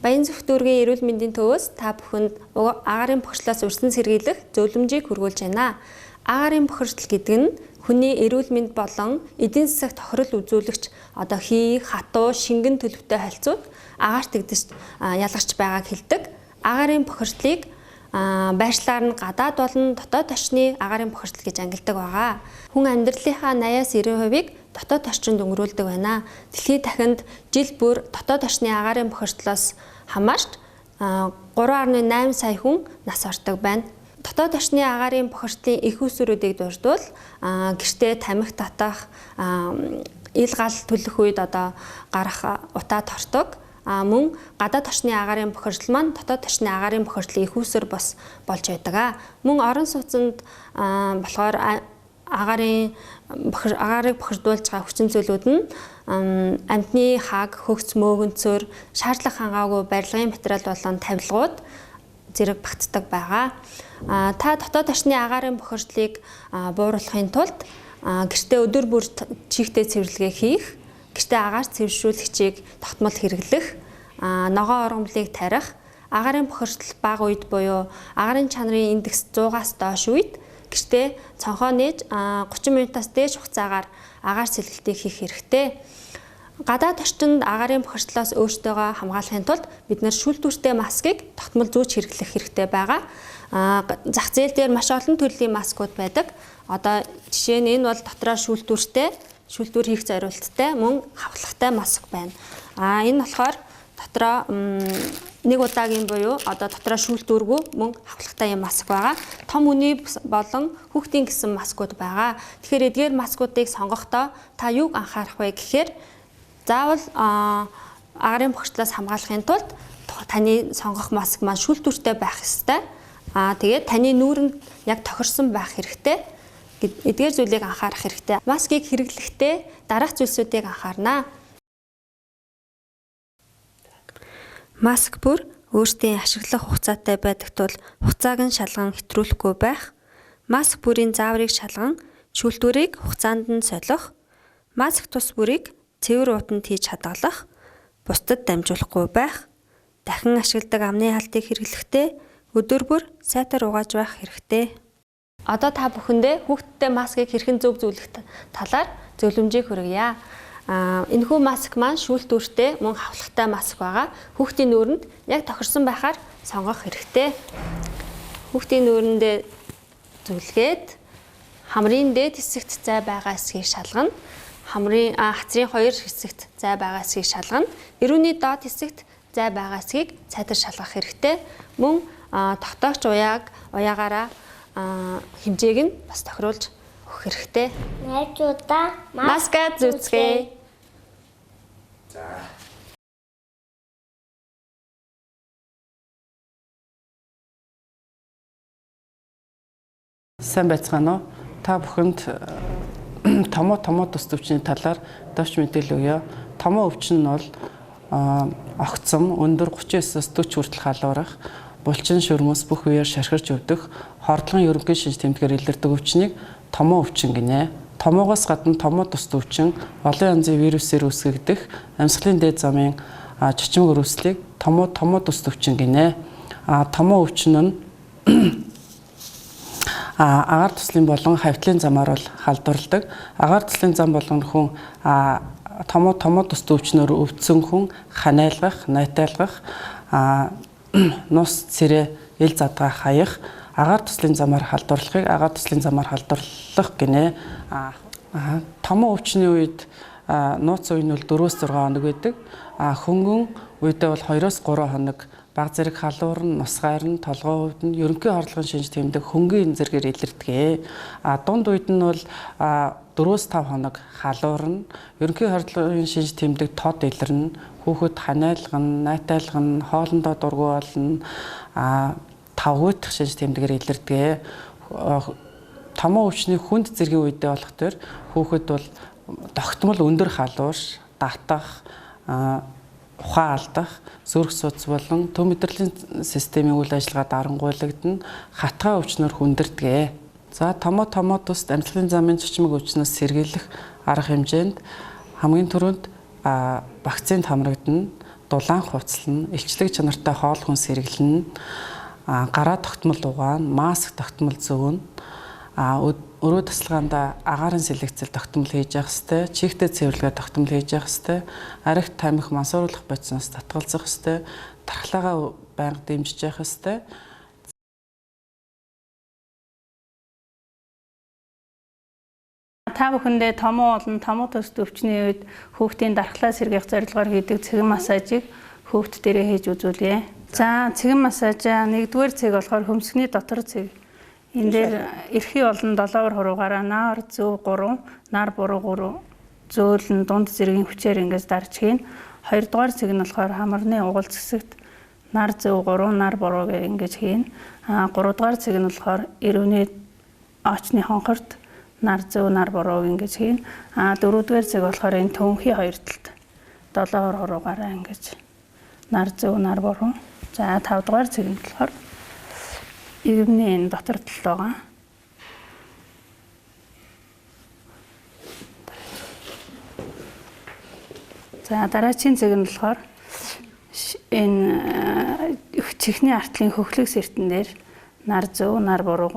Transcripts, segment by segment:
Баянзүрх дүүргийн эрүүл мэндийн төвөөс та бүхэнд агаарын бохирдлоос урьдчилан сэргийлэх зөвлөмжийг хүргүүлж байна. Агаарын бохирдол гэдэг нь хүний эрүүл мэнд болон эдийн засагт тохирол үзүүлэгч хий, хатуу, шингэн төлөвтэй харилцууд агаарт тэгдэж ялгарч байгааг хэлдэг. Агаарын бохирдлыг байршлаар нь гадаад болон дотоод орчны агаарын бохирдол гэж ангилдаг байгаа. Хүн амьдралынхаа 80-90%-ийг дотоод орчинд өнгөрүүлдэг байна. Дэлхийд дахинд жил бүр дотоод орчны агаарын бохирдлоос хамаарч 3.8 сая хүн нас ордог байна. Дотоод орчны агаарын бохирдлын их үүсвэрүүдийг дурдвал гэртээ тамхи татах, ил гал төлөх үед гарах утаа тортог. Мөн гадаад орчны агаарын бохирдол маань дотоод орчны агаарын бохирдлын их үүсвэр бас болж байдаг. Мөн орон сууцнд болохоор агарыг бохирдуулж байгаа хүчин зүйлүүд нь амьтны хаг, хөгц, мөөгөнцөр, шаардлага хангаагүй барилгын материал болон тавилгууд зэрэг багтдаг байгаа. Та дотоод орчны агаарын бохирдлыг бууруулахын тулд гэртээ өдөр бүр чихтэй цэвэрлэгээ хийх, гэртээ агаар цэвэршүүлэгчийг тогтмол хэрэглэх, ногоон оргомлыг тарих, агаарын бохирдол бага үед буюу агаарын чанарын индекс 100-аас доош үед гэртээ цонхоо нээж 30 минутаас дээш хугацаагаар агаар сэлгэлтийг хийх хэрэгтэй. Гадаад орчинд агаарын бохирдлоос өөртөөгөө хамгаалахын тулд бид шүүлтүүртэй маскыг тогтмол зүүж хэрэглэх хэрэгтэй байгаа. Зах зээл дээр маш олон төрлийн маскууд байдаг. Жишээ нь энэ бол дотроо шүүлтүүр хийх зориулттай мөн хавхлагтай маск байна. Энэ болохоор дотроо нэг удаагийн буюу дотроо шүүлтүүргүй мөн хавхлагтай маск байгаа. Том үний болон хүүхдийн гэсэн маскууд байгаа. Тэгэхээр эдгээр маскуудыг сонгохдоо та юуг анхаарах вэ гэхээр заавал агаарын бохирдлоос хамгаалахын тулд таны сонгох маск маань шүүлтүүртэй байх ёстой. Тэгээд таны нүүрэнд яг тохирсон байх хэрэгтэй. Эдгээр зүйлийг анхаарах хэрэгтэй. Маскыг хэрэглэхдээ дараах зүйлсүүдийг анхаарнаа. Маск бүр өөртөө ашиглах хугацаатай байдаг тул хугацааг нь шалган хэтрүүлэхгүй байх. Маск бүрийн зааврыг шалган шүүлтүүрийг хугацаанд нь солих. Маск тус бүрийг цэвэр уутанд хийж хадгалах, бусдад дамжуулахгүй байх, дахин ашигладаг амны халтыг хэрэглэхдээ өдөр бүр сайтар угааж байх хэрэгтэй. Та бүхэндээ хүүхдтэй маскыг хэрхэн зөв зөвлөх талаар зөвлөмжийг хүргье. Энэхүү маск маань шүүлтүүртэй мөн хавхлагтай маск байгаа. Хүүхдийн нүүрэнд яг тохирсон байхаар сонгох хэрэгтэй. Хүүхдийн нүүрэндээ зүлгээд хамрын дээд хэсэгт зай байгаа эсгийг шалгана. Хацрын 2 хэсэгт зай байгаа эсгийг шалгана. Эрүүний доод хэсэгт зай байгаа эсгийг цайтар шалгах хэрэгтэй. Мөн тогтоогч уяагаараа хэмжээг нь бас тохируулж өгөх хэрэгтэй. Найзуудаа маска зүүцгээе. Сайн байцгаана уу? Та бүхэнд томоо тус өвчний талаар товч мэдээлэл өгье. Томоо өвчин нь бол огцом өндөр 39-аас 40 хүртэл халуурах, булчин шөрмөс бүх үеэр шархирч өвдөх, хордлогын ерөнхий шинж тэмдгээр илэрдэг өвчнийг томоо өвчин гинэ. Томоогоос гадна томоо тус өвчин олон янзын вирусээр үүсгэгдэх амьсгалын дээд замын чичмэг өрөвслийг томоо тус өвчин гинэ. Томоо өвчин нь агаар туслын болон хавьтлын замаар бол халдварладаг. Агаар туслын зам болгон хүн томоо тус өвчнөөр өвдсөн хүн ханиалгах, найтайлгах, нус цэрэ ил задгаа хаях, агаар туслын замаар халдварлахыг агаар туслын замаар халдварлах гинэ. Томоо өвчний үед нууц үе нь 4-6 хоног байдаг. Хөнгөн үедээ бол 2-3 хоног баг зэрэг халуурн, нусгаар нь, толгой хувьд нь ерөнхий хорлогын шинж тэмдэг хөнгөн зэргээр илэрдэг. Дунд үед нь бол 4-5 хоног халуурн, ерөнхий хорлогын шинж тэмдэг тод илэрнэ. Хүүхэд ханиалган, найтайлган, хоолндоо дургу болно, тавгуйтах шинж тэмдгээр илэрдэг. Томоо өвчний хүнд зэргийн үедээ болох төр хүүхэд бол тогтмол өндөр халуурш, татах, ухаан алдах, зүрх судас болон төв мэдрэлийн системийн үйл ажиллагаа дарангуйлагдана, хатгай өвчнөр хүндэрдэг. За томоо тусд амьсгалын замын чичмэг өвчнөөс сэргийлэх арга хэмжээнд хамгийн түрүүнд вакцинд хамрагдана. дулаан хувцлна, илчлэг чанартай хоол хүнс сэргэлнэ, гараа тогтмол угаана, маск тогтмол зөөнө, өрөө тасалгаанда агаарын сэлгэцэл тогтмол хийж явах ёстой, чихтэй цэвэрлэгээ тогтмол хийж явах ёстой, аригт тамхи мансууруулах бодисноос татгалзах ёстой, тархлаагаа байнга дэмжиж явах ёстой. Та бүхэндээ томоо болон томоо төс өвчний үед хүүхдийн дархлаа сэргээх зорилгоор хийдэг цэгэн массажийг хүүхд дээрээ хийж үзүүлье. За цэгэн массаж 1-р цэг болохоор хөмсгний дотор цэг. Энэ дээр эрхий болон долоовор хуруугаараа нар зөв 3, нар буруу 3 зөөлн дунд зэргийн хүчээр ингэж дарж хийн. 2-р цэг нь болохоор хамарны угалц хэсэгт нар зөв 3, нар буруу гэж ингэж хийн. 3-р цэг нь болохоор эрүүний очны хонхорт нар зөв нар буруу ингэж хийн. 4-р цэг болохоор энэ төнхий хоёр талд долоовор хуруугаараа ингэж нар зөв нар буруу. За 5-р цэг нь болохоор ивний энэ дотор талд байгаа. За дараагийн цэг нь болохоор энэ чихний артлын хөхлөг сэртэн дээр нар зөв нар буруу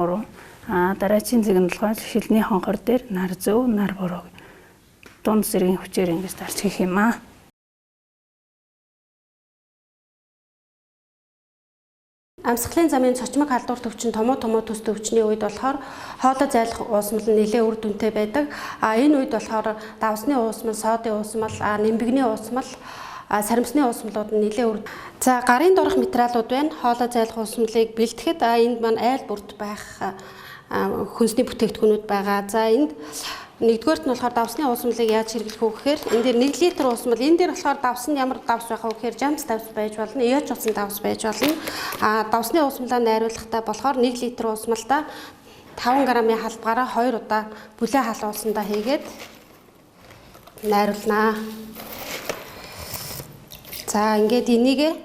3. Дараагийн цэг нь болохоор шилний хонхор дээр нар зөв нар буруу дунд зэргийн хүчээр ингэж дарж хийх юм аа. Амьсгалын замын цочмог халдвар төвчин томоо төс төвчний үед болохоор хоолой зайлах уусмал нь нэлээд үр дүнтэй байдаг. Энэ үед болохоор давсны уусмал, соодын уусмал, нимбэгний уусмал, саримсны уусмалууд нь нэлээд үр. За гарын дурах материалууд байна. Хоолой зайлах уусмалыг бэлтгэхэд энд маань айл бүрт байх хүнсний бүтээгдэхүүнүүд байгаа. За энд нэгдүгээрт нь болохоор давсны уусмалыг яаж хэрэглэх вэ гэхээр энэ дээр 1 литр уусмал, энэ дээр болохоор давс нь ямар давс байх вэ гэхээр жамс давс байж болно, яач усан давс байж болно. Давсны уусмалаа найруулахдаа болохоор 1 литр уусмалдаа 5 грамын халбагаараа 2 удаа бүлээн хал уулсандаа хийгээд найруулнаа. За ингээд энийг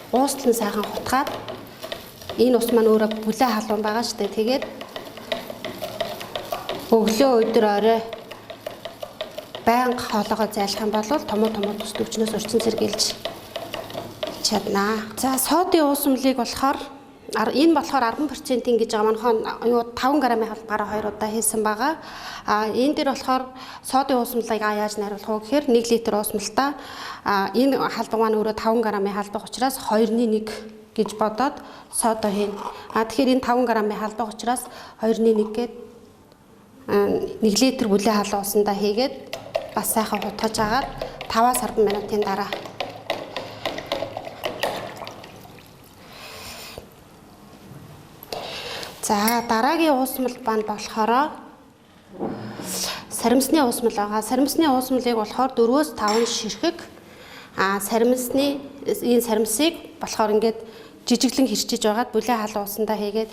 ууслан сайхан хутгаад энэ ус маань өөрөө бүлээн халуун байгаа шүү дээ. Тэгээд өглөө өдөр орой байнга хоолоогоо зайлах юм бол томоо төс төвчнөөс урьдчилан сэргийлж чаднаа. За соодын уусмалыг болохоор энэ болохоор 10% гэж байгаа маань 5 грамын халбагаараа 2 удаа хийсэн байгаа. Энэ дээр болохоор соодын уусмалыг яаж найруулах вэ гэхээр 1 литр уусмалтаа энэ халбаг маань өөрөө 5 грамын халбаг учраас 2-1 гэж бодоод соодоо хийн. Тэгэхээр энэ 5 грамын халбаг учраас 2-1 гээд 1 литр бүлээн халуун усандаа хийгээд бас сайхан хутгаж агаад 5-10 минутын дараа за дараагийн уусмал банд болохоор саримсны уусмал байгаа. Саримсны уусмалыг болохоор 4-5 ширхэг энэ саримсыг болохоор ингээд жижиглэн хэрчиж байгаад бүлээн халуун усандаа хийгээд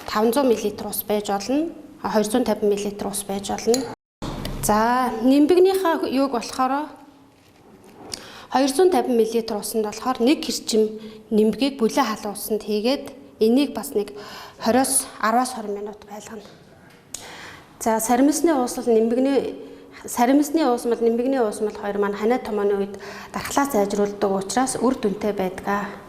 500 мл ус байж болно. 250 мл ус байж болно. За нимбэгнийхаа юуг болохоор 250 мл усанд болохоор 1 хэрчим нимбэгийг бүлээн халуун усанд хийгээд энийг бас нэг 20-с 10-20 минут байлгана. За саримсны уусмал нимбэгний уусмал хоёр маань ханиа томооны үед дархлаа сайжруулдаг учраас үр дүнтэй байдаг.